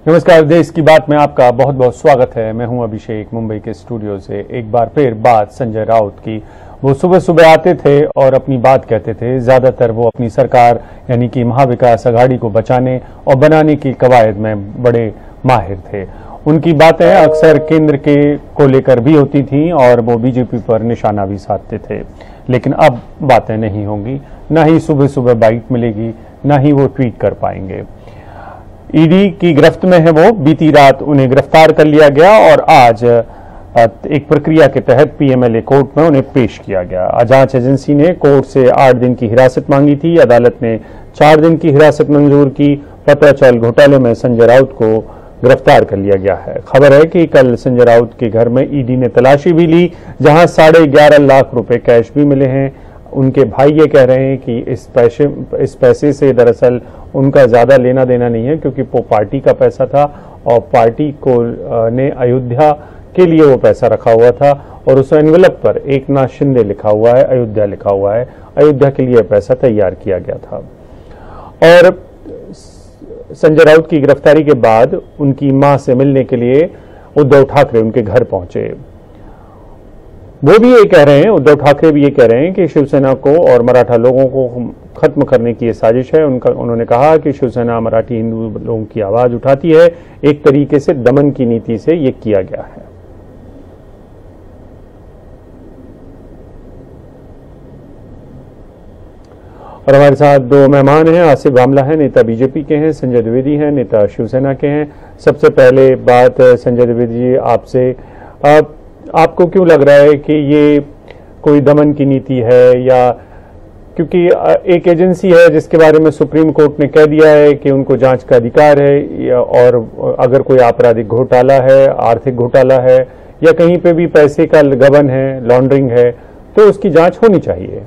नमस्कार, देश की बात में आपका बहुत बहुत स्वागत है। मैं हूं अभिषेक, मुंबई के स्टूडियो से। एक बार फिर बात संजय राउत की। वो सुबह सुबह आते थे और अपनी बात कहते थे। ज्यादातर वो अपनी सरकार यानी कि महाविकास अघाड़ी को बचाने और बनाने की कवायद में बड़े माहिर थे। उनकी बातें अक्सर केंद्र के को लेकर भी होती थीं और वो बीजेपी पर निशाना भी साधते थे। लेकिन अब बातें नहीं होंगी, न ही सुबह सुबह बाइट मिलेगी, न ही वो ट्वीट कर पाएंगे। ईडी की गिरफ्त में है वो। बीती रात उन्हें गिरफ्तार कर लिया गया और आज एक प्रक्रिया के तहत पीएमएलए कोर्ट में उन्हें पेश किया गया। जांच एजेंसी ने कोर्ट से 8 दिन की हिरासत मांगी थी। अदालत ने 4 दिन की हिरासत मंजूर की। पता चल घोटाले में संजय राउत को गिरफ्तार कर लिया गया है। खबर है कि कल संजय राउत के घर में ईडी ने तलाशी भी ली, जहां 11.5 लाख रुपए कैश भी मिले हैं। उनके भाई ये कह रहे हैं कि इस पैसे से दरअसल उनका ज्यादा लेना देना नहीं है, क्योंकि वो पार्टी का पैसा था और पार्टी को ने अयोध्या के लिए वो पैसा रखा हुआ था और उस एनवेलप पर एकनाथ शिंदे लिखा हुआ है, अयोध्या लिखा हुआ है। अयोध्या के लिए पैसा तैयार किया गया था। और संजय राउत की गिरफ्तारी के बाद उनकी मां से मिलने के लिए उद्धव ठाकरे उनके घर पहुंचे। वो भी ये कह रहे हैं, उद्धव ठाकरे भी ये कह रहे हैं कि शिवसेना को और मराठा लोगों को खत्म करने की ये साजिश है। उन्होंने कहा कि शिवसेना मराठी हिंदू लोगों की आवाज उठाती है। एक तरीके से दमन की नीति से ये किया गया है। और हमारे साथ 2 मेहमान हैं। आसिफ भामला है, नेता बीजेपी के हैं। संजय द्विवेदी हैं, नेता शिवसेना के हैं। सबसे पहले बात संजय द्विवेदी जी आपसे, आपको क्यों लग रहा है कि ये कोई दमन की नीति है, या क्योंकि एक एजेंसी है जिसके बारे में सुप्रीम कोर्ट ने कह दिया है कि उनको जांच का अधिकार है, और अगर कोई आपराधिक घोटाला है, आर्थिक घोटाला है या कहीं पे भी पैसे का गबन है, लॉन्ड्रिंग है, तो उसकी जांच होनी चाहिए।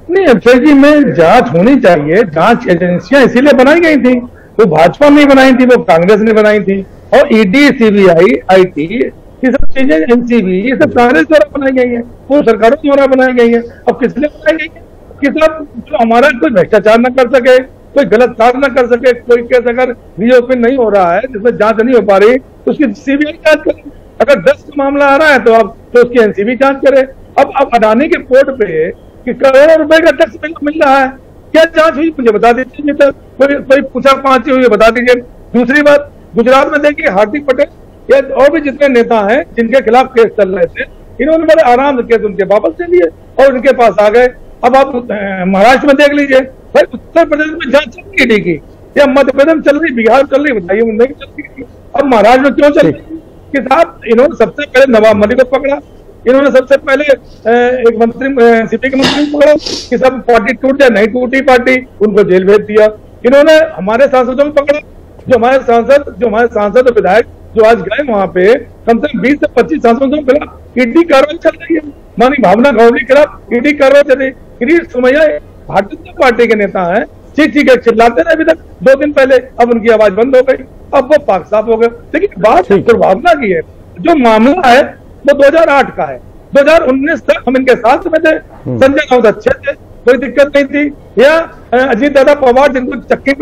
नहीं, अभिषेक जी, में जांच होनी चाहिए। जांच एजेंसियां इसीलिए बनाई गई थी। वो भाजपा ने बनाई थी, वो कांग्रेस ने बनाई थी। और ईडी, सीबीआई, आईटी, ये सब चीजें, एनसीबी, ये सब कांग्रेस द्वारा बनाई गई है, वो सरकारों द्वारा बनाई गई है। अब किस लिए बनाई गई है कि सब जो हमारा कोई भ्रष्टाचार न कर सके, कोई गलत कार्य न कर सके, कोई केस अगर रीओपन नहीं हो रहा है, जिसमें जांच नहीं हो पा रही, तो उसकी सीबीआई जांच करे। अगर 10 का मामला आ रहा है तो उसकी एनसीबी जांच करे। अब अडानी के पोर्ट पे कि करोड़ों रुपए का टैक्स मिल रहा है, क्या जांच हुई मुझे बता दीजिए। तो कोई पूछा पांच हुई बता दीजिए। दूसरी बात, गुजरात में देखिए हार्दिक पटेल या और भी जितने नेता हैं जिनके खिलाफ केस चल रहे थे, इन्होंने बड़े आराम से केस उनके वापस ले लिए और उनके पास आ गए। अब आप महाराष्ट्र में देख लीजिए, भाई उत्तर प्रदेश में जांच चल रही है की, या मध्य प्रदेश में चल रही, बिहार चल रही, बताइए मुंबई में चल रही, अब महाराष्ट्र में क्यों चल रही कि साहब इन्होंने सबसे पहले नवाब मलिक को पकड़ा, इन्होंने सबसे पहले एक मंत्री, सीपी के मंत्री को पकड़ा कि सब पार्टी टूट जाए, नहीं टूटी पार्टी, उनको जेल भेज दिया। इन्होंने हमारे सांसदों को पकड़ा, जो हमारे सांसद और विधायक जो आज गए वहां पे, कम से कम 20 से 25 सांसदों के खिलाफ ईडी कार्रवाई चल रही है। मानी भावना गौरी के खिलाफ ईडी कार्रवाई चल रही है। किरीट सोमैया भारतीय जनता पार्टी के नेता हैं, चीख चिल्लाते रहे अभी तक 2 दिन पहले, अब उनकी आवाज बंद हो गई, अब वो पाक साफ हो गए। लेकिन बात दुर्भावना की है, जो मामला है वो 2008 का है। 2019 तक हम इनके साथ में थे, संजय राउत अच्छे थे, कोई दिक्कत नहीं थी। या अजीत दादा पवार, जिनको चक्की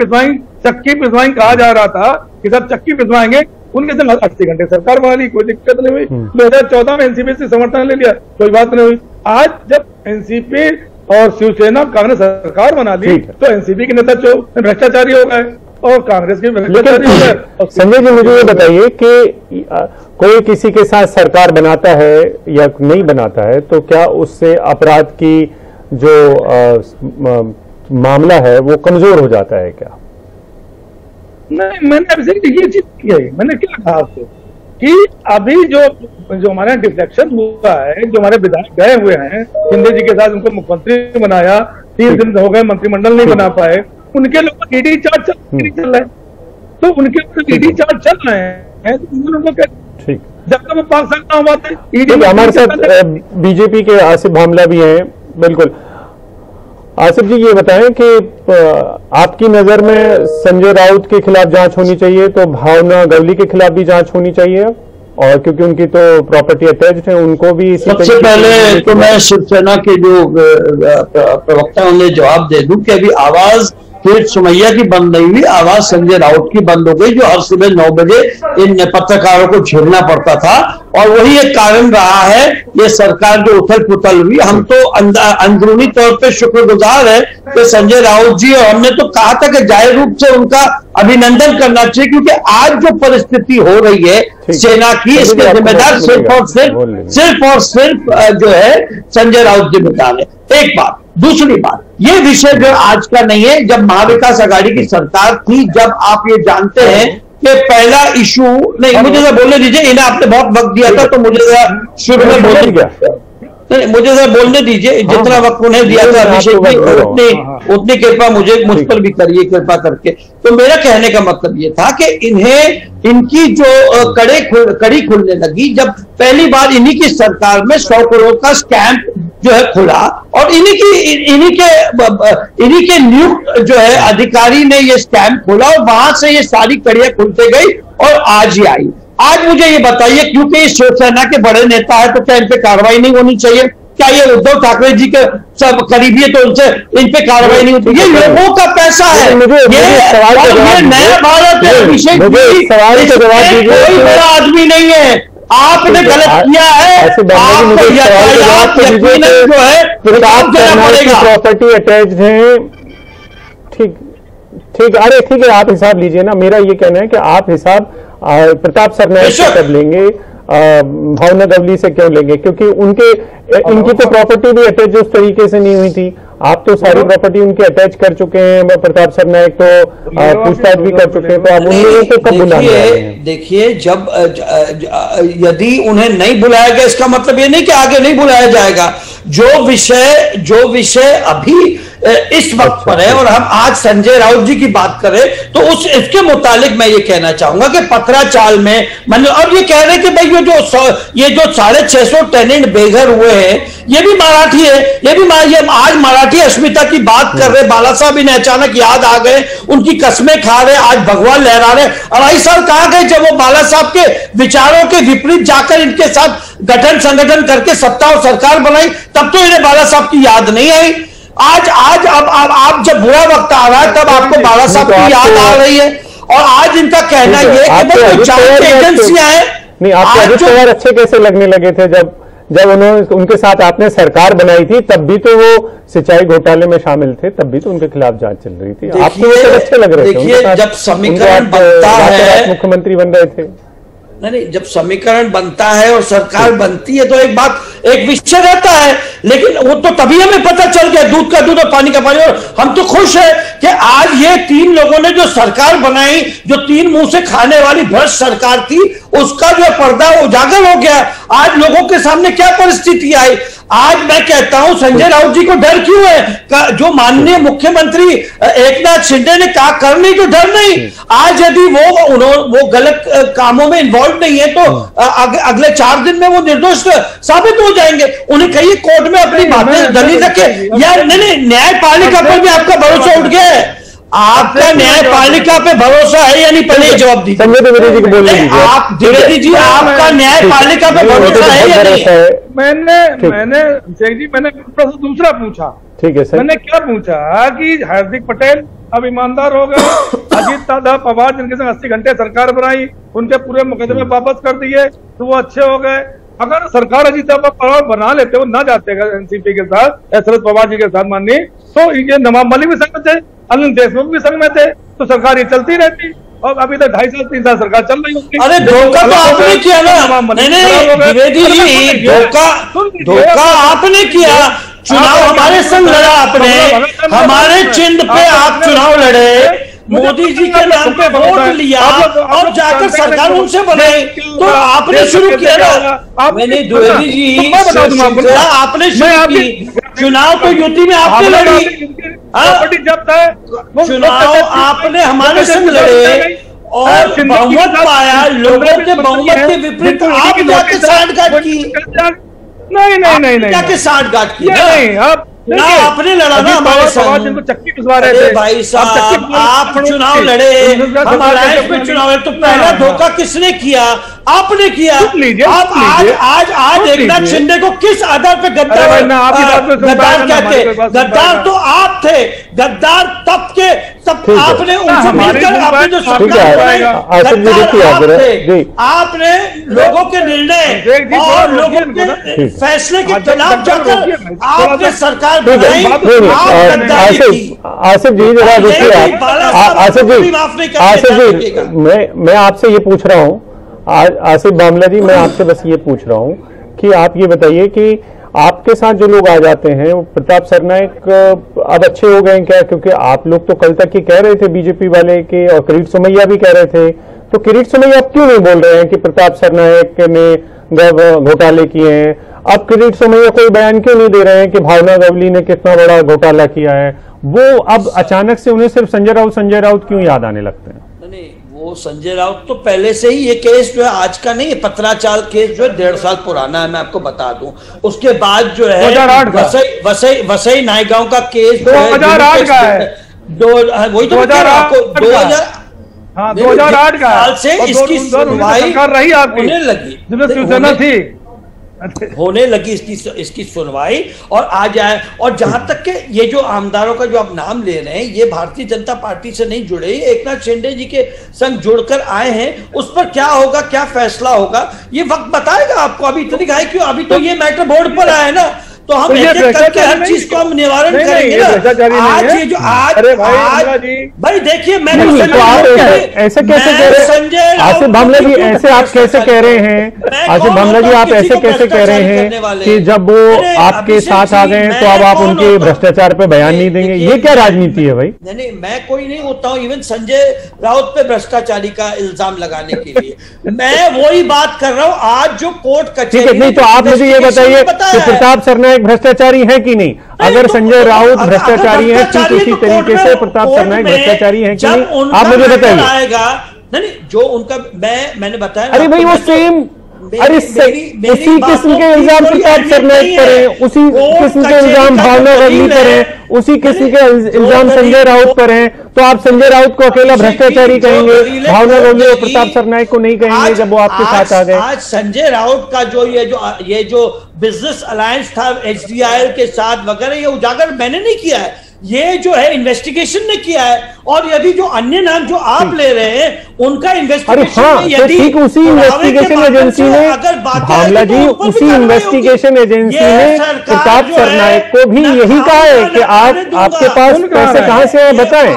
पिसवाई कहा जा रहा था कि सब चक्की पिसवाएंगे, उनके संग 80 घंटे सरकार बना ली, कोई दिक्कत नहीं हुई। 2014 में एनसीपी से समर्थन ले लिया, कोई बात नहीं हुई। आज जब एनसीपी और शिवसेना कांग्रेस सरकार बना ली, तो एनसीपी के नेता भ्रष्टाचारी हो गए और कांग्रेस के भ्रष्टाचारी हो गए। संजय जी, मुझे ये बताइए कि कोई किसी के साथ सरकार बनाता है या नहीं बनाता है, तो क्या उससे अपराध की जो मामला है वो कमजोर हो जाता है क्या? नहीं, मैंने अभी ये चीज की है, मैंने क्या कहा आपको कि अभी जो हमारा डिफ्लेक्शन हुआ है, जो हमारे विधायक गए हुए हैं शिंदे जी के साथ, उनको मुख्यमंत्री बनाया, 3 दिन हो गए मंत्रिमंडल नहीं बना पाए, उनके लोग ईडी चार्ज चल रहे हैं, तो उनके ऊपर ईडी चार्ज चल रहे हैं, ठीक, जब तक वो पाक साल ना हुआ था ईडी। हमारे साथ बीजेपी के आसिफ भामला भी हैं। बिल्कुल आसिफ जी, ये बताएं कि आपकी नजर में संजय राउत के खिलाफ जांच होनी चाहिए, तो भावना गवली के खिलाफ भी जांच होनी चाहिए, और क्योंकि उनकी तो प्रॉपर्टी अटैच्ड है, उनको भी सबसे पहले तो मैं शिवसेना के जो प्रवक्ता उन्हें जवाब दे दूं कि अभी आवाज फिर सुमैया की बंद नहीं हुई, आवाज संजय राउत की बंद हो गई, जो हर सुबह 9 बजे इन पत्रकारों को झेलना पड़ता था। और वही एक कारण रहा है ये सरकार जो उथल पुथल हुई। हम तो अंदरूनी तौर पे शुक्रगुजार है कि संजय राउत जी, और हमने तो कहा था कि जाहिर रूप से उनका अभिनंदन करना चाहिए, क्योंकि आज जो परिस्थिति हो रही है सेना की, इसके जिम्मेदार सिर्फ और सिर्फ जो है संजय राउत जिम्मेदार है। एक बात। दूसरी बात, ये विषय जो आज का नहीं है, जब महाविकास आघाड़ी की सरकार थी, जब आप ये जानते हैं कि पहला इशू नहीं, मुझे जरा बोलने दीजिए, इन्हें आपने बहुत वक्त दिया था तो मुझे जरा शुरू में बोलने दीजिए, मुझे जरा बोलने दीजिए, जितना वक्त उन्हें दिया था अभिषेक जी, उतनी कृपा मुझ पर भी करिए कृपा करके। तो मेरा कहने का मतलब ये था कि इनकी जो कड़ी खुलने लगी, जब पहली बार इन्हीं की सरकार में 100 करोड़ का स्कैम जो है खुला, और इन्हीं के नियुक्त जो है अधिकारी ने ये स्कैम खोला, और वहां से ये सारी कड़ियां खुलते गई और आज ही आई। आज मुझे ये बताइए, क्योंकि इस शिवसेना के बड़े नेता है तो क्या इन पे कार्रवाई नहीं होनी चाहिए? क्या ये उद्धव ठाकरे जी के सब करीबी है तो उनसे इन पे कार्रवाई नहीं होती? ये लोगों का पैसा है, ये नया भारत है। अभिषेक जी, कोई बड़ा आदमी नहीं है, आपने गलत किया है, आपको यातायात यकीनन जो है प्रॉपर्टी अटैच्ड है। ठीक, अरे ठीक है, आप हिसाब लीजिए ना। मेरा ये कहना है कि आप हिसाब प्रताप सरनाईक से कर लेंगे, भावना गवली से क्यों लेंगे? क्योंकि इनकी तो प्रॉपर्टी भी अटैच उस तरीके से नहीं हुई थी। आप तो सारी प्रॉपर्टी उनकी अटैच कर चुके हैं, प्रताप सरनाईक तो पूछताछ भी कर चुके हैं, तो आप उन्हें तो कब बुलाया? देखिए, जब यदि उन्हें नहीं बुलाया गया, इसका मतलब ये नहीं कि आगे नहीं बुलाया जाएगा। जो विषय अभी इस वक्त पर है, और हम आज संजय राउत जी की बात करें तो इसके मुतालिक मैं ये कहना चाहूंगा कि पत्राचाल में अब ये कह रहे हैं कि भाई ये जो 650 टेनेंट बेघर हुए हैं, ये भी मराठी है, ये आज मराठी अस्मिता की बात कर रहे। बाला साहब इन्हें अचानक याद आ गए, उनकी कसमें खा रहे, आज भगवान लहरा रहे। 2.5 साल कहां गए जब वो बाला साहब के विचारों के विपरीत जाकर इनके साथ गठन संगठन करके सत्ता और सरकार बनाई? तब तो इन्हें बाला साहब की याद नहीं आई। आज अब जब बुरा वक्त आ रहा है तब आपको बाला साहब की याद आ रही है। और आज इनका कहना यह है कि भाई चार एजेंसियां हैं। नहीं, आपको अजित पवार अच्छे कैसे लगने लगे थे जब उनके साथ आपने सरकार बनाई थी? तब भी तो वो सिंचाई घोटाले में शामिल थे, तब भी तो उनके खिलाफ जांच चल रही थी। आपको वो अच्छे लग रहे थे। देखिए, जब समीकरण बनता है, मुख्यमंत्री बन रहे थे। नहीं, जब समीकरण बनता है और सरकार बनती है तो एक विषय रहता है, लेकिन वो तो तभी हमें पता चल गया, दूध का दूध और पानी का पानी। और हम तो खुश है कि आज ये 3 लोगों ने जो सरकार बनाई, जो 3 मुंह से खाने वाली भ्रष्ट सरकार थी, उसका जो पर्दा उजागर हो गया। आज लोगों के सामने क्या परिस्थिति आई? आज मैं कहता हूं संजय राउत जी को डर क्यों है? जो माननीय मुख्यमंत्री एकनाथ शिंदे ने कहा करने को डर नहीं। आज यदि वो गलत कामों में इन्वॉल्व नहीं है तो अगले 4 दिन में वो निर्दोष साबित हो जाएंगे। उन्हें कहिए कोर्ट में अपनी बातें दलील रखे। यार नहीं, न्यायपालिका पर भी आपका भरोसा उठ गया है। आपका न्यायपालिका पे भरोसा है या नहीं, पहले जवाब दीजिए। संजय द्विवेदी को बोलने दीजिए। आप द्विवेदी जी, आपका न्यायपालिका पे भरोसा है या नहीं? मैंने दूसरा पूछा। ठीक है सर। मैंने क्या पूछा कि हार्दिक पटेल अब ईमानदार हो गए, अजीत दादा पवार जिनके संग 80 घंटे सरकार बनाई, उनके पूरे मुकदमे वापस कर दिए तो वो अच्छे हो गए। अगर सरकार अजीत पवार बना लेते, वो ना जाते एनसीपी के साथ, शरद पवार जी के साथ माननी, तो ये नवाब मलिक भी संग में थे, अनिल देशमुख भी संग में थे, तो सरकार ये चलती रहती। और अभी तक 2.5 साल 3 साल सरकार चल रही है। अरे धोखा तो आपने किया ना। नहीं द्विवेदी जी, धोखा आपने किया। चुनाव हमारे संग लड़ा आपने, हमारे चिन्ह पे आप चुनाव लड़े, मोदी जी के नाम पे वोट लिया और जाकर सरकार उनसे बनाई, तो आपने शुरू किया ना। मैंने द्विवेदी जी आपने शुरू की, चुनाव तो यूपी में आपने लड़ी, चुनाव आपने हमारे संग लड़े और बहुमत पाया, लोगों के बहुमत के विपरीत आप जाके सांठगांठ की। नहीं जाके सांठगांठ की ना, आपने लड़ा ना हमारे साथ। चक्की पिसवा रहे थे भाई साहब, आप चुनाव लड़े, हम अलायंस में चुनाव लड़े, तो पहला धोखा किसने किया? आपने किया। आज एकनाथ शिंदे को किस आधार पे गद्दार कहते? गद्दार तो आप थे, गद्दार तब के तब आपने उनसे मिलकर आपने जो सरकार बनाई, आपने लोगों के निर्णय और लोगों के फैसले के खिलाफ जाकर आपने सरकार बनाई। आसिफ जी जरा देखिए, आसिफ जी मैं आपसे ये पूछ रहा हूँ, आसिफ बामला जी मैं आपसे बस ये पूछ रहा हूँ कि आप ये बताइए कि आपके साथ जो लोग आ जाते हैं, प्रताप सरनाइक अब अच्छे हो गए क्या? क्योंकि आप लोग तो कल तक ही कह रहे थे बीजेपी वाले के, और किरीट सोमैया भी कह रहे थे, तो किरीट सोमैया अब क्यों नहीं बोल रहे हैं कि प्रताप सरनाइक ने घोटाले किए हैं? अब किरीट सोमैया कोई बयान क्यों नहीं दे रहे हैं कि भावना गवली ने कितना बड़ा घोटाला किया है? वो अब अचानक से उन्हें सिर्फ संजय राउत क्यों याद आने लगते हैं? नहीं, वो संजय राउत तो पहले से ही, ये केस जो है आज का नहीं है, पत्राचार केस जो है 1.5 साल पुराना है, मैं आपको बता दूं। उसके बाद जो है वसई नायगांव का केस 2008 का है, वही तो 2008 का साल से इसकी सुनवाई होने लगी, शिवसेना थी होने लगी इसकी सुनवाई, और आज आए। और जहां तक के ये जो आमदारों का जो आप नाम ले रहे हैं, ये भारतीय जनता पार्टी से नहीं जुड़े, एकनाथ शिंदे जी के संग जुड़कर आए हैं। उस पर क्या होगा, क्या फैसला होगा, ये वक्त बताएगा आपको। अभी इतनी घाई क्यों? अभी तो ये मैटर बोर्ड पर आया है ना, तो हम एक एक करके हर चीज को हम निवारण करेंगे ना। आज ये जो आज भाई देखिए, मैं ऐसे कैसे कह रहे हैं आसिफ बामला जी? ऐसे आप कैसे कह रहे हैं आसिफ बामला जी? आप ऐसे कैसे कह रहे हैं कि जब वो आपके साथ आ गए हैं तो अब आप उनके भ्रष्टाचार पे बयान नहीं देंगे? ये क्या राजनीति है भाई? नहीं, मैं कोई नहीं होता हूँ इवन संजय राउत पे भ्रष्टाचारी का इल्जाम लगाने के लिए। मैं वही बात कर रहा हूँ आज जो कोर्ट कचहरी। नहीं तो आप मुझे ये बताइए कि प्रताप सरनाइक भ्रष्टाचारी है कि नहीं? अगर संजय राउत भ्रष्टाचारी है ठीक उसी तरीके से प्रताप सरनाइक भ्रष्टाचारी है कि नहीं? आप मुझे बताइए। नहीं, जो उनका मैंने बताया। अरे भाई वो सेम, अरे उसी किस्म के इल्जाम प्रताप सरनाइक पर है, उसी किस्म के इल्जाम भावना गवली पर है, उसी किस्म के इल्जाम संजय राउत पर हैं। तो आप संजय राउत को अकेला भ्रष्टाचारी कहेंगे, भावना गवली और प्रताप सरनाइक को नहीं कहेंगे जब वो आपके साथ आ गए? आज संजय राउत का जो ये जो बिजनेस अलायंस था HDIL के साथ वगैरह, ये उजागर मैंने नहीं किया है, ये जो है इन्वेस्टिगेशन ने किया है। और यदि जो अन्य नाम जो आप ले रहे हैं उनका इन्वेस्टिगेशन ठीक उसी इन्वेस्टिगेशन एजेंसी ने, भावना जी उसी इन्वेस्टिगेशन एजेंसी ने प्रताप सरनाइक को भी यही कहा है कि आप आपके पास पैसे कहां से है बताएं,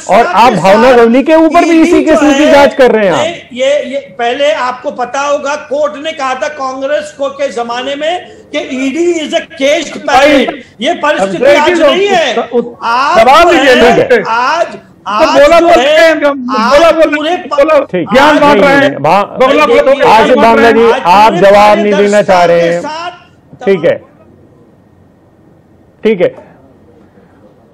और आप भावना गवली के ऊपर भी इसी किस्म की जांच कर रहे हैं। आप ये पहले आपको पता होगा, कोर्ट ने कहा था कांग्रेस को के जमाने में कि ED is a caged parrot. ये परिस्थिति आज नहीं है। ज्ञान बांट रहे हैं। आसिफ बामला जी आप जवाब नहीं देना चाह रहे हैं, ठीक है ठीक है।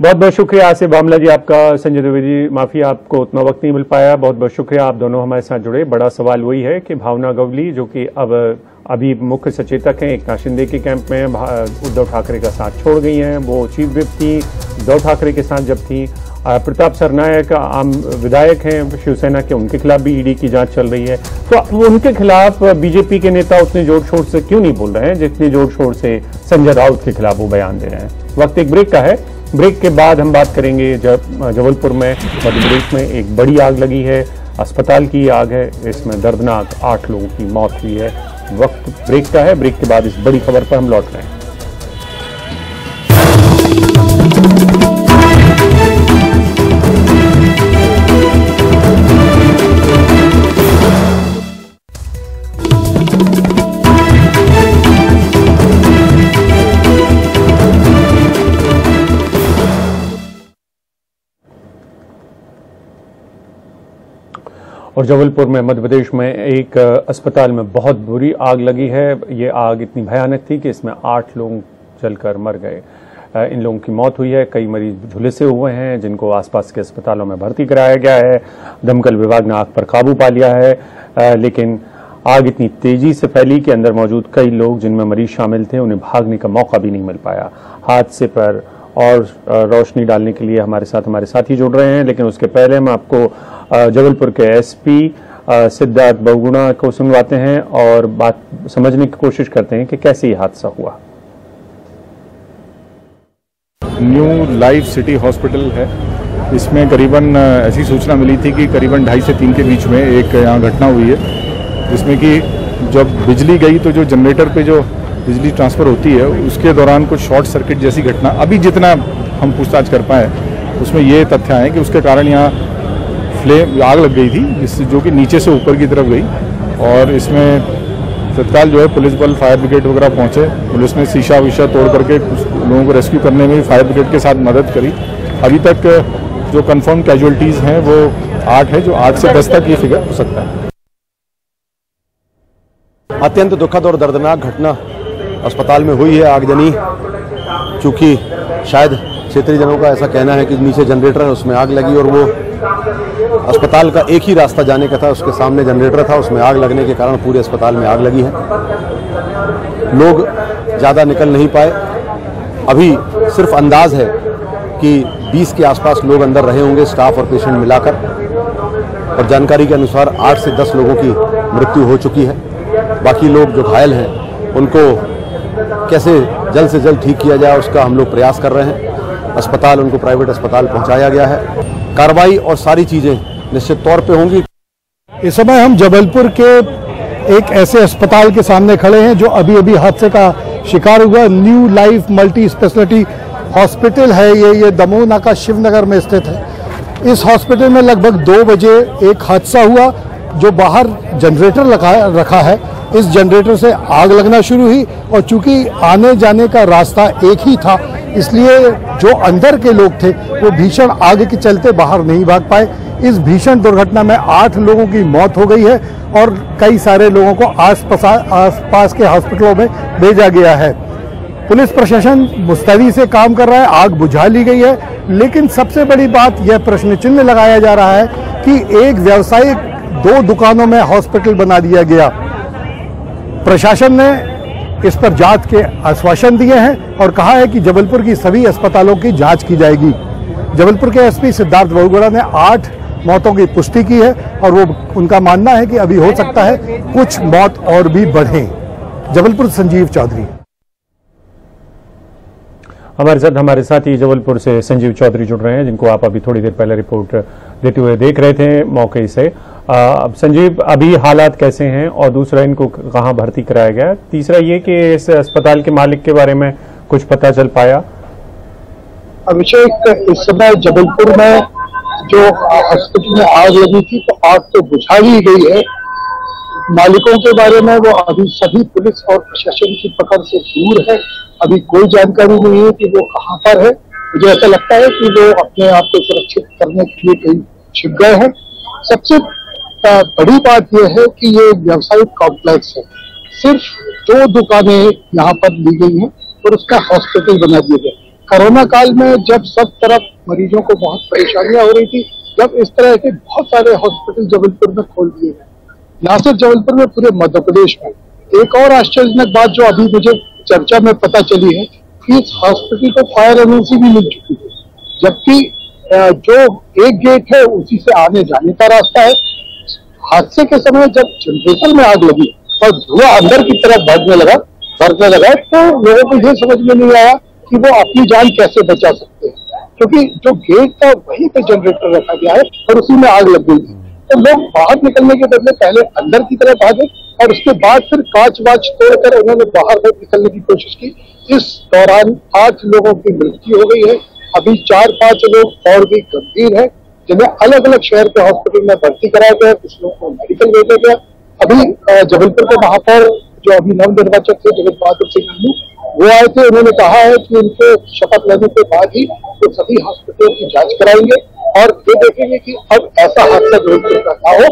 बहुत बहुत शुक्रिया आसिफ बामला जी आपका। संजय द्विवेदी माफी, आपको उतना वक्त नहीं मिल पाया, बहुत बहुत शुक्रिया, आप दोनों हमारे साथ जुड़े। बड़ा सवाल वही है कि भावना गवली जो कि अब अभी मुख्य सचेतक हैं एकनाथ शिंदे के कैंप में, उद्धव ठाकरे का साथ छोड़ गई हैं, वो चीफ विप थी उद्धव ठाकरे के साथ जब थी। प्रताप सरनाइक आम विधायक हैं शिवसेना के, उनके खिलाफ भी ईडी की जांच चल रही है। तो उनके खिलाफ बीजेपी के नेता उतने जोर शोर से क्यों नहीं बोल रहे हैं जितने जोर शोर से संजय राउत के खिलाफ वो बयान दे रहे हैं? वक्त एक ब्रेक का है, ब्रेक के बाद हम बात करेंगे जबलपुर में मध्य प्रदेश में एक बड़ी आग लगी है, अस्पताल की आग है, इसमें दर्दनाक 8 लोगों की मौत हुई है। वक्त ब्रेक का है, ब्रेक के बाद इस बड़ी खबर पर हम लौट रहे हैं। और जबलपुर में मध्य प्रदेश में एक अस्पताल में बहुत बुरी आग लगी है। ये आग इतनी भयानक थी कि इसमें 8 लोग जलकर मर गए। इन लोगों की मौत हुई है, कई मरीज झुलसे हुए हैं जिनको आसपास के अस्पतालों में भर्ती कराया गया है। दमकल विभाग ने आग पर काबू पा लिया है, लेकिन आग इतनी तेजी से फैली कि अंदर मौजूद कई लोग जिनमें मरीज शामिल थे उन्हें भागने का मौका भी नहीं मिल पाया। हादसे पर और रोशनी डालने के लिए हमारे साथी जुड़ रहे हैं, लेकिन उसके पहले हम आपको जबलपुर के एसपी सिद्धार्थ बहुगुणा को सुनवाते हैं और बात समझने की कोशिश करते हैं कि कैसे ये हादसा हुआ। न्यू लाइफ सिटी हॉस्पिटल है, इसमें करीबन ऐसी सूचना मिली थी कि करीबन 2:30 से 3 के बीच में एक यहाँ घटना हुई है, जिसमें कि जब बिजली गई तो जो जनरेटर पे जो बिजली ट्रांसफ़र होती है उसके दौरान कुछ शॉर्ट सर्किट जैसी घटना, अभी जितना हम पूछताछ कर पाए उसमें ये तथ्य आए कि उसके कारण यहाँ आग लग गई थी, जिससे जो कि नीचे से ऊपर की तरफ गई। और इसमें तत्काल जो है पुलिस बल, फायर ब्रिगेड वगैरह पहुंचे। पुलिस ने शीशा वीशा तोड़ करके कुछ लोगों को रेस्क्यू करने में फायर ब्रिगेड के साथ मदद करी। अभी तक जो कंफर्म कैजुअलिटीज़ हैं वो 8 है, जो 8 से 10 तक ये फिगर हो सकता है। अत्यंत दुखद और दर्दनाक घटना अस्पताल में हुई है, आगजनी। चूँकि शायद क्षेत्रीय जनों का ऐसा कहना है कि नीचे जनरेटर है, उसमें आग लगी और वो अस्पताल का एक ही रास्ता जाने का था, उसके सामने जनरेटर था, उसमें आग लगने के कारण पूरे अस्पताल में आग लगी है। लोग ज़्यादा निकल नहीं पाए। अभी सिर्फ अंदाज है कि 20 के आसपास लोग अंदर रहे होंगे, स्टाफ और पेशेंट मिलाकर। और जानकारी के अनुसार 8 से 10 लोगों की मृत्यु हो चुकी है। बाकी लोग जो घायल हैं उनको कैसे जल्द से जल्द ठीक किया जाए उसका हम लोग प्रयास कर रहे हैं। अस्पताल, उनको प्राइवेट अस्पताल पहुंचाया गया है। कार्रवाई और सारी चीज़ें निश्चित तौर पे होंगी। इस समय हम जबलपुर के एक ऐसे अस्पताल के सामने खड़े हैं जो अभी अभी हादसे का शिकार हुआ। New life multi speciality hospital है ये दमोह नाका शिवनगर में स्थित है। इस हॉस्पिटल में लगभग 2 बजे एक हादसा हुआ जो बाहर जनरेटर रखा है, इस जनरेटर से आग लगना शुरू हुई और चूंकि आने जाने का रास्ता एक ही था, इसलिए जो अंदर के लोग थे वो भीषण आग के चलते बाहर नहीं भाग पाए। इस भीषण दुर्घटना में 8 लोगों की मौत हो गई है और कई सारे लोगों को आसपास के हॉस्पिटलों में भेजा गया है। पुलिस प्रशासन मुस्तैदी से काम कर रहा है, आग बुझा ली गई है। लेकिन सबसे बड़ी बात यह प्रश्न चिन्ह लगाया जा रहा है कि एक व्यावसायिक 2 दुकानों में हॉस्पिटल बना दिया गया। प्रशासन ने इस पर जांच के आश्वासन दिए हैं और कहा है कि जबलपुर की सभी अस्पतालों की जांच की जाएगी। जबलपुर के एसपी सिद्धार्थ बहुगुणा ने 8 मौतों की पुष्टि की है और वो उनका मानना है कि अभी हो सकता है कुछ मौत और भी बढ़े। जबलपुर संजीव चौधरी। हमारे साथ ही जबलपुर से संजीव चौधरी जुड़ रहे हैं, जिनको आप अभी थोड़ी देर पहले रिपोर्ट देते हुए देख रहे थे मौके से। अब संजीव, अभी हालात कैसे हैं और दूसरा इनको कहां भर्ती कराया गया? तीसरा ये कि इस अस्पताल के मालिक के बारे में कुछ पता चल पाया? अभिषेक, इस समय जबलपुर में जो हॉस्पिटल में आग लगी थी तो आग तो बुझा ही गई है। मालिकों के बारे में वो अभी सभी पुलिस और प्रशासन की पकड़ से दूर है। अभी कोई जानकारी नहीं है कि वो कहां पर है। मुझे ऐसा लगता है कि वो अपने आप को सुरक्षित करने के लिए कहीं छिप गए हैं। सबसे बड़ी बात यह है कि ये व्यावसायिक कॉम्प्लेक्स है, सिर्फ 2 दुकानें यहाँ पर ली गई हैं और उसका हॉस्पिटल बना दिया गया। कोरोना काल में जब सब तरफ मरीजों को बहुत परेशानियां हो रही थी, जब इस तरह के बहुत सारे हॉस्पिटल जबलपुर में खोल दिए गए, न सिर्फ जबलपुर में, पूरे मध्य प्रदेश में। एक और आश्चर्यजनक बात जो अभी मुझे चर्चा में पता चली है कि इस हॉस्पिटल को फायर एनओसी भी मिल चुकी है, जबकि जो एक गेट है उसी से आने जाने का रास्ता है। हादसे के समय जब जनरेटर में आग लगी और धुआं अंदर की तरफ बढ़ने लगा, तो लोगों को ये समझ में नहीं आया कि वो अपनी जान कैसे बचा सकते हैं, क्योंकि जो गेट था वहीं पे जनरेटर रखा गया है और उसी में आग लग गई। तो लोग बाहर निकलने के बदले पहले अंदर की तरफ भागे और उसके बाद फिर कांच वाच तोड़कर उन्होंने बाहर निकलने की कोशिश की। इस दौरान 8 लोगों की मृत्यु हो गई है। अभी 4-5 लोग और भी गंभीर है, जिन्हें अलग अलग शहर के हॉस्पिटल में भर्ती कराया गया। कुछ लोगों को मेडिकल भेजा गया। अभी जबलपुर के महापौर जो अभी नवनिर्वाचित थे जगत बहादुर सिंह नन्नू, वो आए थे। उन्होंने कहा है कि उनके शपथ लेने के बाद ही वो सभी हॉस्पिटलों की जांच कराएंगे और ये देखेंगे कि अब ऐसा हादसा जबलपुर का ना हो।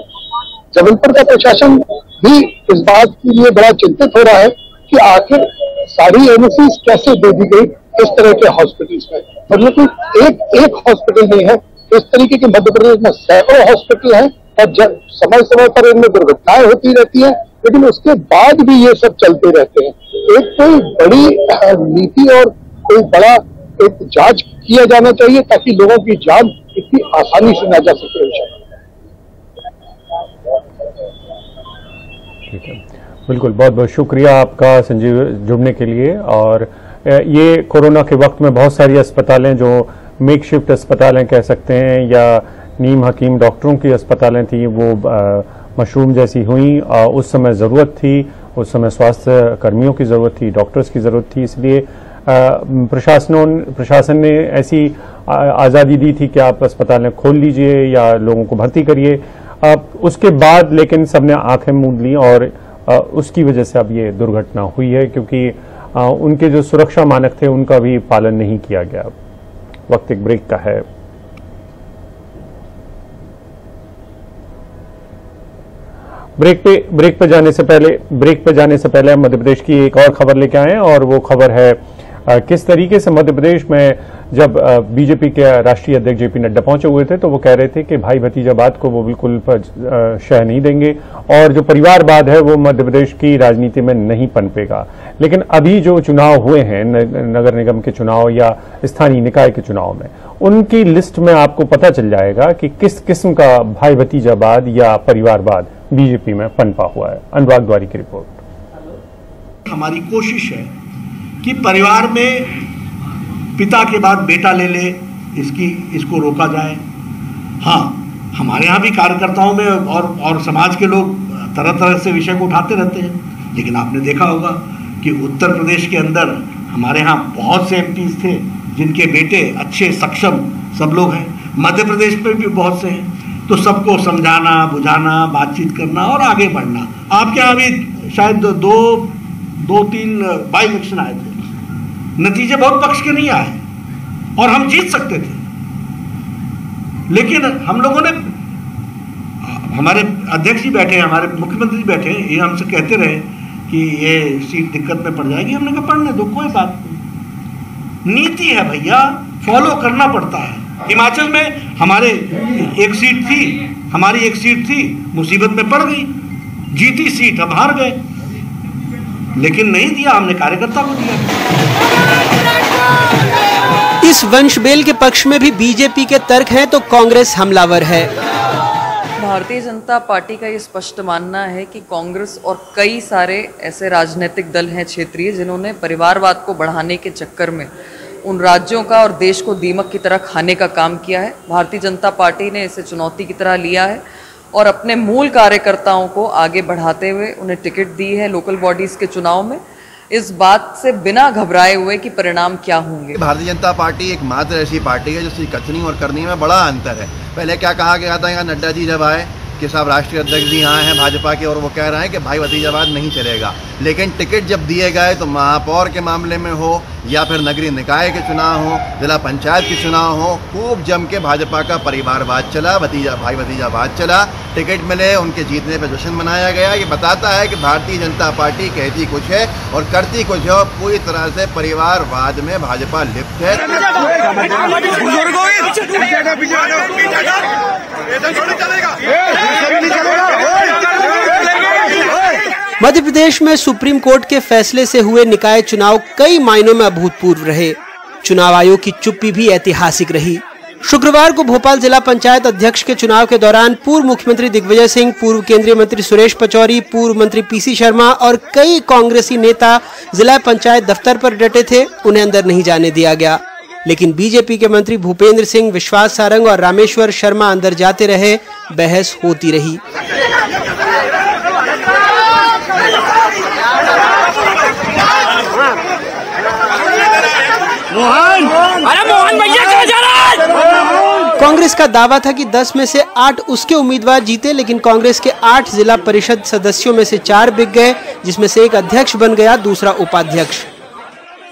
जबलपुर का प्रशासन भी इस बात के लिए बड़ा चिंतित हो रहा है कि आखिर सारी एनओसीज कैसे दे दी गई इस तरह के हॉस्पिटल्स में। मतलब कि एक हॉस्पिटल नहीं है, इस तरीके के मध्य प्रदेश में सैकड़ों हॉस्पिटल हैं और जब समय समय पर इनमें दुर्घटनाएं होती रहती हैं, लेकिन उसके बाद भी ये सब चलते रहते हैं। एक कोई बड़ी नीति और कोई बड़ा एक जांच किया जाना चाहिए ताकि लोगों की जान इतनी आसानी से ना जा सके। ठीक है, बिल्कुल, बहुत बहुत शुक्रिया आपका संजीव जुड़ने के लिए। और ये कोरोना के वक्त में बहुत सारी अस्पतालें जो मेकशिफ्ट अस्पतालें कह सकते हैं या नीम हकीम डॉक्टरों की अस्पतालें थी वो मशरूम जैसी हुई। उस समय ज़रूरत थी, उस समय स्वास्थ्य कर्मियों की ज़रूरत थी, डॉक्टर्स की ज़रूरत थी, इसलिए प्रशासन ने ऐसी आज़ादी दी थी कि आप अस्पतालें खोल लीजिए या लोगों को भर्ती करिए। उसके बाद लेकिन सबने आंखें मूंद ली और उसकी वजह से अब ये दुर्घटना हुई है, क्योंकि उनके जो सुरक्षा मानक थे उनका भी पालन नहीं किया गया। वक्त एक ब्रेक का है। ब्रेक पे जाने से पहले हम मध्य प्रदेश की एक और खबर लेके आए हैं, और वो खबर है किस तरीके से मध्य प्रदेश में जब बीजेपी के राष्ट्रीय अध्यक्ष जेपी नड्डा पहुंचे हुए थे तो वो कह रहे थे कि भाई भतीजावाद को वो बिल्कुल शह नहीं देंगे और जो परिवारवाद है वो मध्य प्रदेश की राजनीति में नहीं पनपेगा। लेकिन अभी जो चुनाव हुए हैं, नगर निगम के चुनाव या स्थानीय निकाय के चुनाव में, उनकी लिस्ट में आपको पता चल जाएगा कि किस किस्म का भाई भतीजावाद या परिवारवाद बीजेपी में पनपा हुआ है। अनुराग द्वारी की रिपोर्ट। हमारी कोशिश है कि परिवार में पिता के बाद बेटा ले ले, इसको रोका जाए। हाँ, हमारे यहाँ भी कार्यकर्ताओं में और समाज के लोग तरह तरह से विषय को उठाते रहते हैं, लेकिन आपने देखा होगा कि उत्तर प्रदेश के अंदर हमारे यहाँ बहुत से एमपीज थे जिनके बेटे अच्छे सक्षम सब लोग हैं। मध्य प्रदेश में भी बहुत से हैं। तो सबको समझाना, बुझाना, बातचीत करना और आगे बढ़ना। आपके यहाँ भी शायद दो तीन बाई इलेक्शन आए थे, नतीजे बहुत पक्ष के नहीं आए और हम जीत सकते थे, लेकिन हम लोगों ने, हमारे अध्यक्ष जी बैठे हैं, हमारे मुख्यमंत्री जी बैठे हैं, ये हमसे कहते रहे कि ये सीट दिक्कत में पड़ जाएगी। हमने कहा पढ़ने दो, कोई बात नहीं, नीति है भैया, फॉलो करना पड़ता है। हिमाचल में हमारी एक सीट थी, मुसीबत में पड़ गई, जीती सीट, अब हार गए, लेकिन नहीं दिया हमने, कार्यकर्ता को दिया। इस वंशबेल के पक्ष में भी बीजेपी के तर्क हैं तो कांग्रेस हमलावर है। भारतीय जनता पार्टी का ये स्पष्ट मानना है कि कांग्रेस और कई सारे ऐसे राजनीतिक दल हैं क्षेत्रीय जिन्होंने परिवारवाद को बढ़ाने के चक्कर में उन राज्यों का और देश को दीमक की तरह खाने का काम किया है। भारतीय जनता पार्टी ने इसे चुनौती की तरह लिया है और अपने मूल कार्यकर्ताओं को आगे बढ़ाते हुए उन्हें टिकट दी है लोकल बॉडीज के चुनाव में, इस बात से बिना घबराए हुए कि परिणाम क्या होंगे। भारतीय जनता पार्टी एक मात्र ऐसी पार्टी है जिसकी कथनी और करनी में बड़ा अंतर है। पहले क्या कहा गया था, यहाँ नड्डा जी जब आए कि साहब राष्ट्रीय अध्यक्ष जी यहाँ हैं भाजपा के और वो कह रहे हैं कि भाई भतीजावाद नहीं चलेगा, लेकिन टिकट जब दिए गए तो महापौर के मामले में हो या फिर नगरीय निकाय के चुनाव हो, जिला पंचायत के चुनाव हो, खूब जम के भाजपा का परिवारवाद चला, भाई भतीजावाद चला। टिकट मिले, उनके जीतने पर जश्न मनाया गया। ये बताता है कि भारतीय जनता पार्टी कहती कुछ है और करती कुछ है और पूरी तरह से परिवारवाद में भाजपा लिप्त है। मध्य प्रदेश में सुप्रीम कोर्ट के फैसले से हुए निकाय चुनाव कई मायनों में अभूतपूर्व रहे। चुनाव आयोग की चुप्पी भी ऐतिहासिक रही। शुक्रवार को भोपाल जिला पंचायत अध्यक्ष के चुनाव के दौरान पूर्व मुख्यमंत्री दिग्विजय सिंह, पूर्व केंद्रीय मंत्री सुरेश पचौरी, पूर्व मंत्री पीसी शर्मा और कई कांग्रेसी नेता जिला पंचायत दफ्तर पर डटे थे। उन्हें अंदर नहीं जाने दिया गया, लेकिन बीजेपी के मंत्री भूपेंद्र सिंह, विश्वास सारंग और रामेश्वर शर्मा अंदर जाते रहे। बहस होती रही। मोहन भैया कहाँ जा रहा है? कांग्रेस का दावा था कि 10 में से 8 उसके उम्मीदवार जीते, लेकिन कांग्रेस के 8 जिला परिषद सदस्यों में से 4 बिक गए, जिसमें से एक अध्यक्ष बन गया, दूसरा उपाध्यक्ष।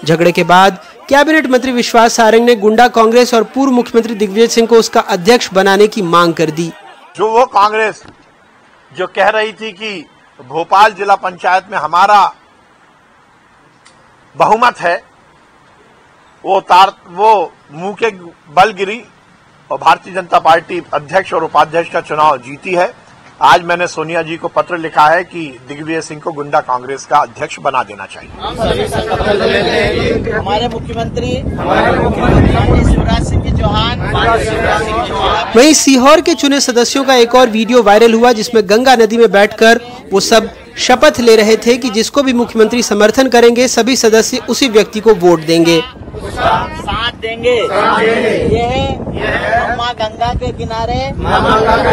झगड़े के बाद कैबिनेट मंत्री विश्वास सारंग ने गुंडा कांग्रेस और पूर्व मुख्यमंत्री दिग्विजय सिंह को उसका अध्यक्ष बनाने की मांग कर दी। जो वो कांग्रेस जो कह रही थी कि भोपाल जिला पंचायत में हमारा बहुमत है, वो मुंह के बल गिरी और भारतीय जनता पार्टी अध्यक्ष और उपाध्यक्ष का चुनाव जीती है। आज मैंने सोनिया जी को पत्र लिखा है कि दिग्विजय सिंह को गुंडा कांग्रेस का अध्यक्ष बना देना चाहिए। हमारे मुख्यमंत्री शिवराज सिंह चौहान। वहीं सीहोर के चुने सदस्यों का एक और वीडियो वायरल हुआ, जिसमें गंगा नदी में बैठकर वो सब शपथ ले रहे थे कि जिसको भी मुख्यमंत्री समर्थन करेंगे सभी सदस्य उसी व्यक्ति को वोट देंगे। साथ देंगे। ये माँ गंगा के किनारे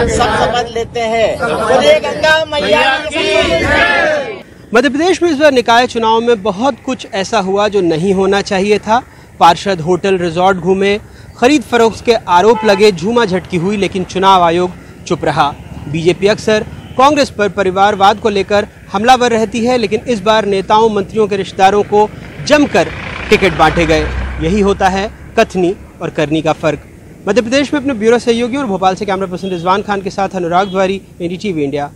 सब शपथ लेते हैं। बोले गंगा मैया। मध्य प्रदेश में इस बार निकाय चुनाव में बहुत कुछ ऐसा हुआ जो नहीं होना चाहिए था। पार्षद होटल रिजॉर्ट घूमे, खरीद फरोख्त के आरोप लगे, झूमा झटकी हुई, लेकिन चुनाव आयोग चुप रहा। बीजेपी अक्सर कांग्रेस पर परिवारवाद को लेकर हमलावर रहती है, लेकिन इस बार नेताओं मंत्रियों के रिश्तेदारों को जमकर टिकट बांटे गए। यही होता है कथनी और करनी का फर्क। मध्य प्रदेश में अपने ब्यूरो सहयोगी और भोपाल से कैमरा पर्सन रिजवान खान के साथ अनुराग द्वारी, एनडीटीवी इंडिया।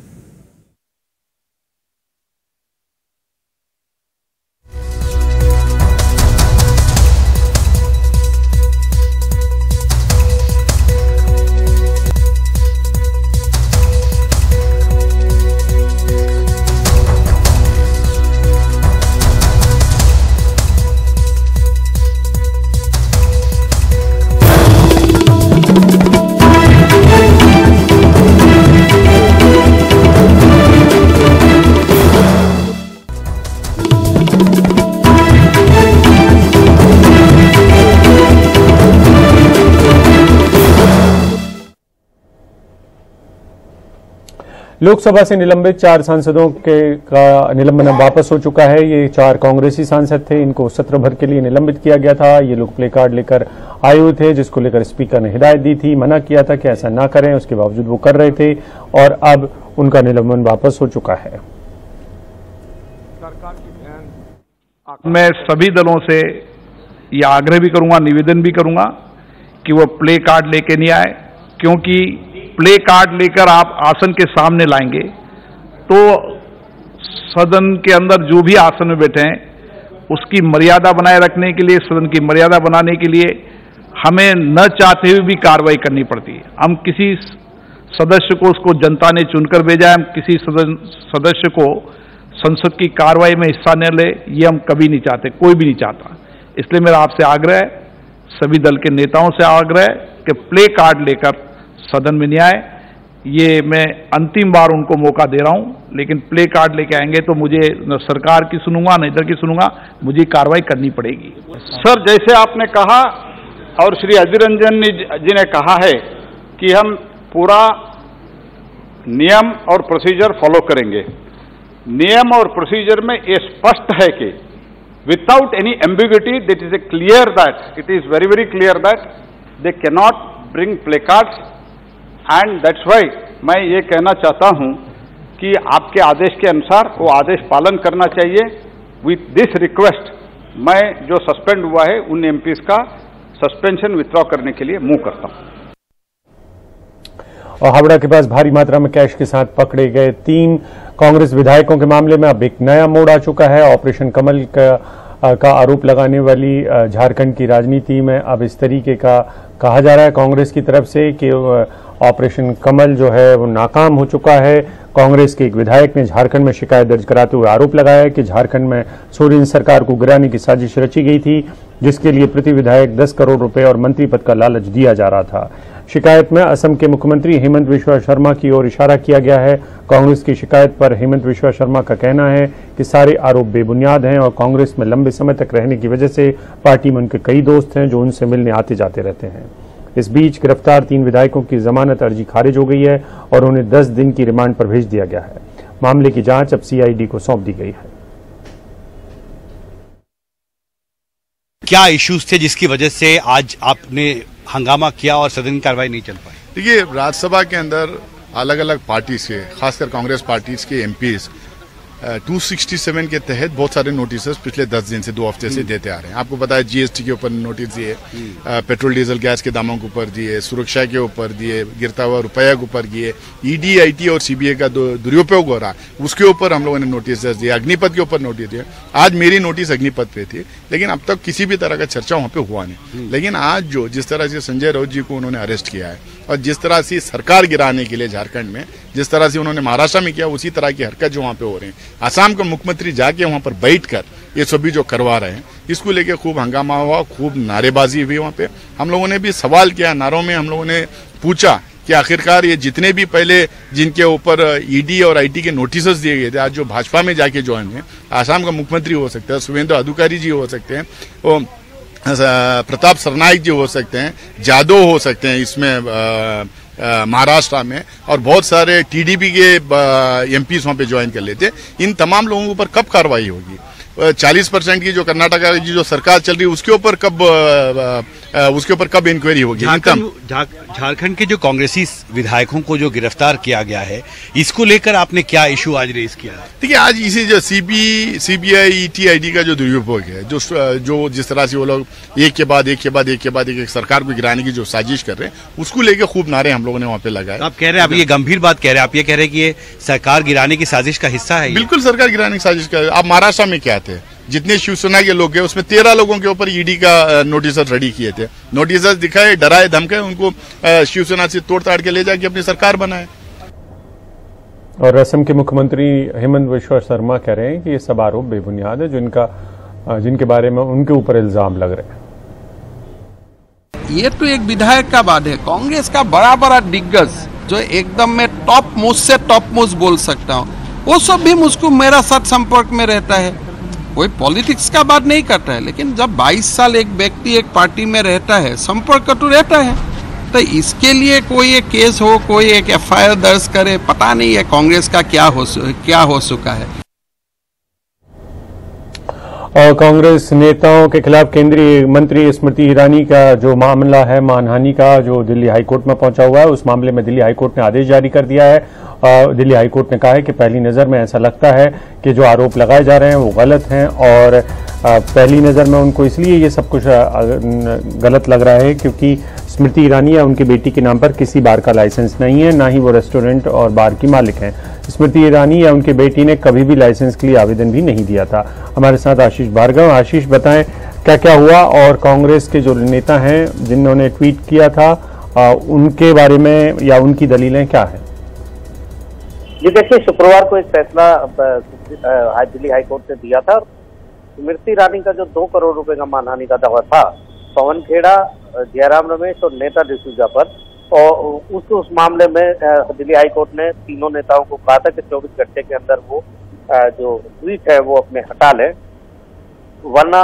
लोकसभा से निलंबित 4 सांसदों का निलंबन वापस हो चुका है। ये 4 कांग्रेसी सांसद थे, इनको सत्र भर के लिए निलंबित किया गया था। ये लोग प्ले कार्ड लेकर आए हुए थे, जिसको लेकर स्पीकर ने हिदायत दी थी, मना किया था कि ऐसा ना करें। उसके बावजूद वो कर रहे थे और अब उनका निलंबन वापस हो चुका है। मैं सभी दलों से यह आग्रह भी करूंगा, निवेदन भी करूंगा कि वो प्ले कार्ड लेके नहीं आए, क्योंकि प्ले कार्ड लेकर आप आसन के सामने लाएंगे तो सदन के अंदर जो भी आसन में बैठे हैं उसकी मर्यादा बनाए रखने के लिए, सदन की मर्यादा बनाने के लिए हमें न चाहते हुए भी कार्रवाई करनी पड़ती है। हम किसी सदस्य को, उसको जनता ने चुनकर भेजा है, हम किसी सदस्य को संसद की कार्रवाई में हिस्सा न ले, ये हम कभी नहीं चाहते, कोई भी नहीं चाहता। इसलिए मेरा आपसे आग्रह है, सभी दल के नेताओं से आग्रह है कि प्ले कार्ड लेकर सदन में नहीं आए। ये मैं अंतिम बार उनको मौका दे रहा हूं, लेकिन प्ले कार्ड लेके आएंगे तो मुझे न सरकार की सुनूंगा न इधर की सुनूंगा, मुझे कार्रवाई करनी पड़ेगी। सर, जैसे आपने कहा और श्री अधीर रंजन जी ने कहा है कि हम पूरा नियम और प्रोसीजर फॉलो करेंगे। नियम और प्रोसीजर में ये स्पष्ट है कि without any ambiguity it is a clear that it is very very clear that they can not bring play cards and that's why मैं ये कहना चाहता हूं कि आपके आदेश के अनुसार वो आदेश पालन करना चाहिए। विथ दिस रिक्वेस्ट मैं जो सस्पेंड हुआ है उन एमपीज का सस्पेंशन विथड्रॉ करने के लिए मूव करता हूं। और हावड़ा के पास भारी मात्रा में कैश के साथ पकड़े गए 3 कांग्रेस विधायकों के मामले में अब एक नया मोड़ आ चुका है। ऑपरेशन कमल का आरोप लगाने वाली झारखंड की राजनीति में अब इस तरीके का कहा जा रहा है कांग्रेस की तरफ से कि ऑपरेशन कमल जो है वो नाकाम हो चुका है। कांग्रेस के एक विधायक ने झारखंड में शिकायत दर्ज कराते हुए आरोप लगाया कि झारखंड में सोरेन सरकार को गिराने की साजिश रची गई थी, जिसके लिए प्रति विधायक 10 करोड़ रुपए और मंत्री पद का लालच दिया जा रहा था। शिकायत में असम के मुख्यमंत्री हेमंत बिस्वा शर्मा की ओर इशारा किया गया है। कांग्रेस की शिकायत पर हेमंत बिस्वा शर्मा का कहना है कि सारे आरोप बेबुनियाद हैं और कांग्रेस में लंबे समय तक रहने की वजह से पार्टी में उनके कई दोस्त हैं जो उनसे मिलने आते जाते रहते हैं। इस बीच गिरफ्तार 3 विधायकों की जमानत अर्जी खारिज हो गई है और उन्हें 10 दिन की रिमांड पर भेज दिया गया है। मामले की जांच अब सीआईडी को सौंप दी गई है। क्या इश्यूज थे जिसकी वजह से आज आपने हंगामा किया और सदन की कार्रवाई नहीं चल पाई? देखिए, राज्यसभा के अंदर अलग अलग पार्टी के, खासकर कांग्रेस पार्टी के एमपीज 267 के तहत बहुत सारे नोटिस पिछले 10 दिन से 2 हफ्ते से देते आ रहे हैं। आपको पता है जीएसटी के ऊपर नोटिस दिए, पेट्रोल डीजल गैस के दामों के ऊपर दिए, सुरक्षा के ऊपर दिए, गिरता हुआ रुपया के ऊपर दिए, ईडी आईटी और सीबीआई का दुरुपयोग हो रहा उसके ऊपर हम लोगों ने नोटिस दिए, अग्निपथ के ऊपर नोटिस दिए। आज मेरी नोटिस अग्निपथ पे थी, लेकिन अब तक किसी भी तरह का चर्चा वहां पे हुआ नहीं। लेकिन आज जिस तरह से संजय राउत जी को उन्होंने अरेस्ट किया है और जिस तरह से सरकार गिराने के लिए झारखंड में जिस तरह से उन्होंने महाराष्ट्र में किया, उसी तरह की हरकत जो वहां पे हो रही है। आसाम का मुख्यमंत्री जाके वहां पर बैठकर ये सभी जो करवा रहे हैं, इसको लेके खूब हंगामा हुआ, खूब नारेबाजी हुई। वहां पे हम लोगों ने भी सवाल किया, नारों में हम लोगों ने पूछा कि आखिरकार ये जितने भी पहले जिनके ऊपर ईडी और आईटी के नोटिस दिए गए थे, आज जो भाजपा में जाके ज्वाइन हुए, आसाम का मुख्यमंत्री हो सकते हैं, शुभेंदु अधिकारी जी हो सकते हैं, वो प्रताप सरनाइक जी हो सकते हैं, जादव हो सकते हैं इसमें महाराष्ट्र में, और बहुत सारे टीडीपी के एमपीज वहां पे ज्वाइन कर लेते हैं। इन तमाम लोगों के ऊपर कब कार्रवाई होगी? 40% की जो कर्नाटक की जो सरकार चल रही है उसके ऊपर कब इंक्वायरी होगी? झारखंड के जो कांग्रेसी विधायकों को जो गिरफ्तार किया गया है, इसको लेकर आपने क्या इशू आज रेज किया? देखिए, आज इसी जो सीबीआई ईटीआईडी का जो दुरुपयोग है, जो जिस तरह से वो लोग एक के बाद एक सरकार को गिराने की जो साजिश कर रहे हैं, उसको लेकर खूब नारे हम लोगों ने वहाँ पे लगाए। आप कह रहे हैं, आप ये गंभीर बात कह रहे हैं, आप ये कह रहे हैं कि ये सरकार गिराने की साजिश का हिस्सा है? बिल्कुल सरकार गिराने की साजिश का। आप महाराष्ट्र में क्या थे, जितने शिवसेना के लोग गए उसमें 13 लोगों के ऊपर ईडी का नोटिस रेडी किए थे, नोटिस दिखाए, डराए धमकाए, उनको शिवसेना से तोड़ ताड़ के ले जाके अपनी सरकार बनाए। और असम के मुख्यमंत्री हेमंत बिश्वा शर्मा कह रहे हैं कि ये सब आरोप बेबुनियाद है, जिनके बारे में उनके ऊपर इल्जाम लग रहे हैं। ये तो एक विधायक का बात है। कांग्रेस का बड़ा बड़ा दिग्गज जो एकदम में टॉप मोस्ट से टॉप मोस्ट बोल सकता हूँ, वो सब भी मुझको मेरा साथ संपर्क में रहता है। कोई पॉलिटिक्स का बात नहीं करता है, लेकिन जब 22 साल एक व्यक्ति एक पार्टी में रहता है, संपर्क तो रहता है। तो इसके लिए कोई एक केस हो, कोई एक एफआईआर दर्ज करे, पता नहीं है कांग्रेस का क्या हो चुका है। और कांग्रेस नेताओं के खिलाफ केंद्रीय मंत्री स्मृति ईरानी का जो मामला है मानहानि का, जो दिल्ली हाईकोर्ट में पहुंचा हुआ है, उस मामले में दिल्ली हाईकोर्ट ने आदेश जारी कर दिया है। दिल्ली हाईकोर्ट ने कहा है कि पहली नज़र में ऐसा लगता है कि जो आरोप लगाए जा रहे हैं वो गलत हैं, और पहली नज़र में उनको इसलिए ये सब कुछ गलत लग रहा है क्योंकि स्मृति ईरानी या उनकी बेटी के नाम पर किसी बार का लाइसेंस नहीं है, ना ही वो रेस्टोरेंट और बार की मालिक हैं। स्मृति ईरानी या उनकी बेटी ने कभी भी लाइसेंस के लिए आवेदन भी नहीं दिया था। हमारे साथ आशीष भार्गव। आशीष, बताएं क्या क्या हुआ, और कांग्रेस के जो नेता हैं जिन्होंने ट्वीट किया था उनके बारे में या उनकी दलीलें क्या है? जी देखिए, शुक्रवार को एक फैसला दिल्ली हाईकोर्ट ने दिया था। स्मृति ईरानी का जो 2 करोड़ रुपए का मानहानि का दावा था पवन खेड़ा, जयराम रमेश और नेता डिसूजा पर, और उस मामले में दिल्ली हाईकोर्ट ने तीनों नेताओं को कहा था कि 24 घंटे के अंदर वो जो ट्वीट है वो अपने हटा लें, वरना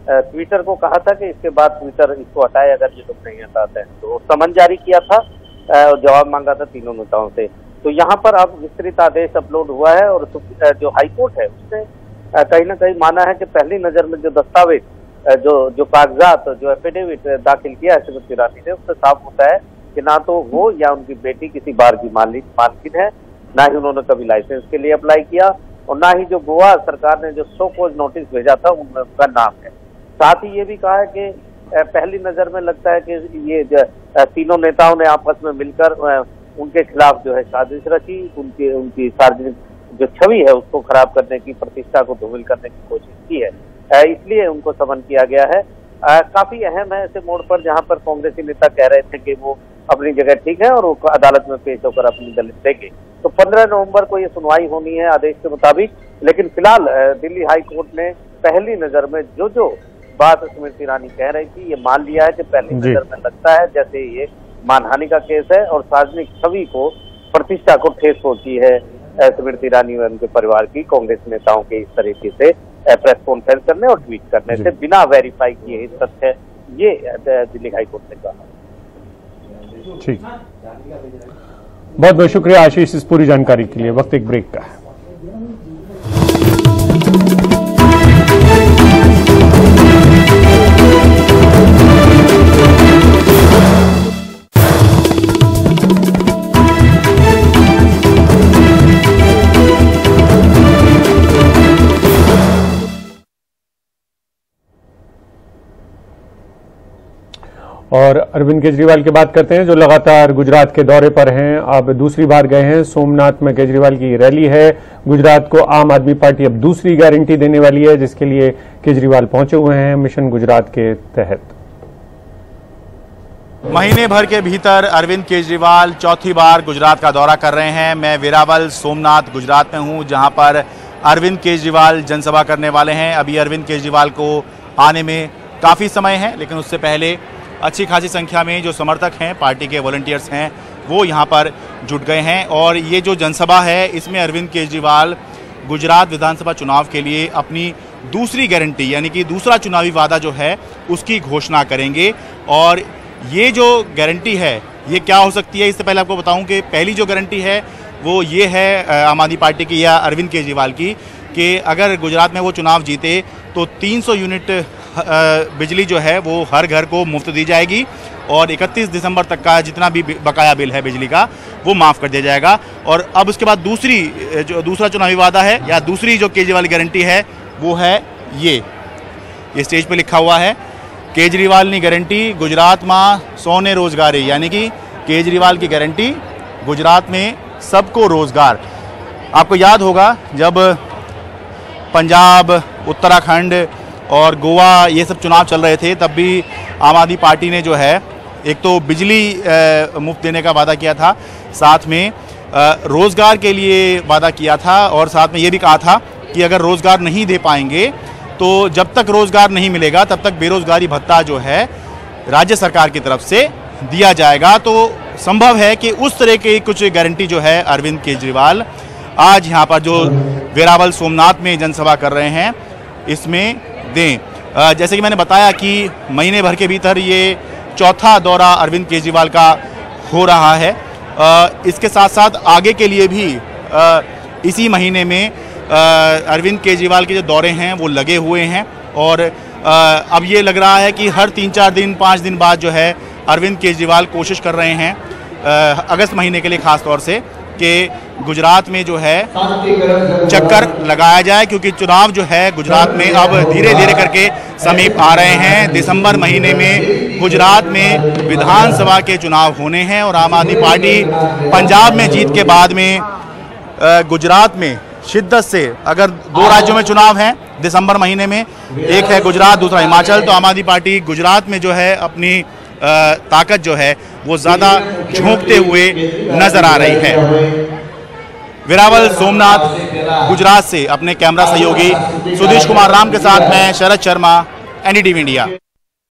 ट्विटर को कहा था कि इसके बाद ट्विटर इसको हटाए अगर ये लोग नहीं हटाते हैं। तो समन जारी किया था और जवाब मांगा था तीनों नेताओं से। तो यहाँ पर अब विस्तृत आदेश अपलोड हुआ है, और जो हाईकोर्ट है उसने कहीं ना कहीं माना है कि पहली नजर में जो दस्तावेज, जो कागजात, जो एफिडेविट दाखिल किया है स्मृति ईरानी ने, उससे साफ होता है कि ना तो वो या उनकी बेटी किसी बार की मालकिन है, ना ही उन्होंने कभी लाइसेंस के लिए अप्लाई किया, और ना ही जो गोवा सरकार ने जो शो कॉज नोटिस भेजा था उनमें उनका नाम है। साथ ही ये भी कहा है कि पहली नजर में लगता है कि ये तीनों नेताओं ने आपस में मिलकर उनके खिलाफ जो है साजिश रची, उनकी सार्वजनिक जो छवि है उसको खराब करने की, प्रतिष्ठा को धूमिल करने की कोशिश की है, इसलिए उनको समन किया गया है। काफी अहम है ऐसे मोड़ पर जहां पर कांग्रेसी नेता कह रहे थे कि वो अपनी जगह ठीक है और वो अदालत में पेश होकर अपनी दलील देंगे। तो 15 नवंबर को ये सुनवाई होनी है आदेश के मुताबिक, लेकिन फिलहाल दिल्ली हाई कोर्ट ने पहली नजर में जो बात स्मृति ईरानी कह रही थी ये मान लिया है कि पहली नजर में लगता है जैसे ये मानहानि का केस है और सार्वजनिक छवि को, प्रतिष्ठा को ठेस पहुंची है स्मृति ईरानी और उनके परिवार की कांग्रेस नेताओं के इस तरीके से प्रेस कॉन्फ्रेंस करने और ट्वीट करने से बिना वेरीफाई किए तथ्य, ये दिल्ली हाई कोर्ट ने कहा। ठीक, बहुत बहुत शुक्रिया आशीष इस पूरी जानकारी के लिए। वक्त एक ब्रेक का है। और अरविंद केजरीवाल की बात करते हैं जो लगातार गुजरात के दौरे पर हैं। अब दूसरी बार गए हैं। सोमनाथ में केजरीवाल की रैली है। गुजरात को आम आदमी पार्टी अब दूसरी गारंटी देने वाली है जिसके लिए केजरीवाल पहुंचे हुए हैं मिशन गुजरात के तहत। महीने भर के भीतर अरविंद केजरीवाल चौथी बार गुजरात का दौरा कर रहे हैं। मैं वेरावल सोमनाथ गुजरात में हूं जहां पर अरविंद केजरीवाल जनसभा करने वाले हैं। अभी अरविंद केजरीवाल को आने में काफ़ी समय है, लेकिन उससे पहले अच्छी खासी संख्या में जो समर्थक हैं, पार्टी के वॉलंटियर्स हैं, वो यहाँ पर जुट गए हैं। और ये जो जनसभा है इसमें अरविंद केजरीवाल गुजरात विधानसभा चुनाव के लिए अपनी दूसरी गारंटी यानी कि दूसरा चुनावी वादा जो है उसकी घोषणा करेंगे। और ये जो गारंटी है ये क्या हो सकती है, इससे पहले आपको बताऊं कि पहली जो गारंटी है वो ये है आम आदमी पार्टी की या अरविंद केजरीवाल की कि अगर गुजरात में वो चुनाव जीते तो 300 यूनिट बिजली जो है वो हर घर को मुफ्त दी जाएगी और 31 दिसंबर तक का जितना भी बकाया बिल है बिजली का वो माफ़ कर दिया जाएगा। और अब उसके बाद दूसरा चुनावी वादा है या दूसरी जो केजरीवाल की गारंटी है वो है ये स्टेज पे लिखा हुआ है, केजरीवाल ने गारंटी गुजरात में 100 ने रोजगारी, यानी कि केजरीवाल की गारंटी गुजरात में सबको रोजगार। आपको याद होगा जब पंजाब, उत्तराखंड और गोवा ये सब चुनाव चल रहे थे तब भी आम आदमी पार्टी ने जो है एक तो बिजली मुफ्त देने का वादा किया था, साथ में रोज़गार के लिए वादा किया था और साथ में ये भी कहा था कि अगर रोज़गार नहीं दे पाएंगे तो जब तक रोज़गार नहीं मिलेगा तब तक बेरोज़गारी भत्ता जो है राज्य सरकार की तरफ से दिया जाएगा। तो संभव है कि उस तरह की कुछ गारंटी जो है अरविंद केजरीवाल आज यहाँ पर जो वेरावल सोमनाथ में जनसभा कर रहे हैं इसमें दें। जैसे कि मैंने बताया कि महीने भर के भीतर ये चौथा दौरा अरविंद केजरीवाल का हो रहा है। इसके साथ साथ आगे के लिए भी इसी महीने में अरविंद केजरीवाल के जो दौरे हैं वो लगे हुए हैं और अब ये लग रहा है कि हर 3-4 दिन 5 दिन बाद जो है अरविंद केजरीवाल कोशिश कर रहे हैं अगस्त महीने के लिए ख़ास तौर से कि गुजरात में जो है चक्कर लगाया जाए, क्योंकि चुनाव जो है गुजरात में अब धीरे धीरे करके समीप आ रहे हैं। दिसंबर महीने में गुजरात में विधानसभा के चुनाव होने हैं और आम आदमी पार्टी पंजाब में जीत के बाद में गुजरात में शिद्दत से, अगर 2 राज्यों में चुनाव हैं दिसंबर महीने में, एक है गुजरात दूसरा हिमाचल, तो आम आदमी पार्टी गुजरात में जो है अपनी ताकत जो है वो ज़्यादा झोंकते हुए नजर आ रही है। वेरावल सोमनाथ गुजरात से अपने कैमरा सहयोगी सुधीश कुमार राम के साथ मैं शरद शर्मा, NDTV इंडिया।